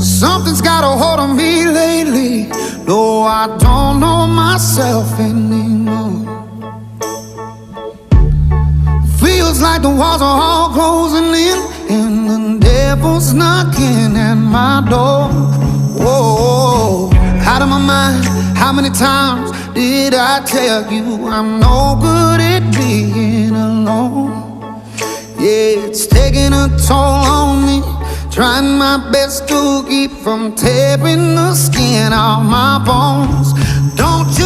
Something's got a hold on me lately. No, I don't know myself anymore. Feels like the walls are all closing in, and the devil's knocking at my door. Whoa, out of my mind. How many times did I tell you I'm no good at being alone? Yeah, it's taking a toll on me, trying my best to keep from tearing the skin off my bones. Don't you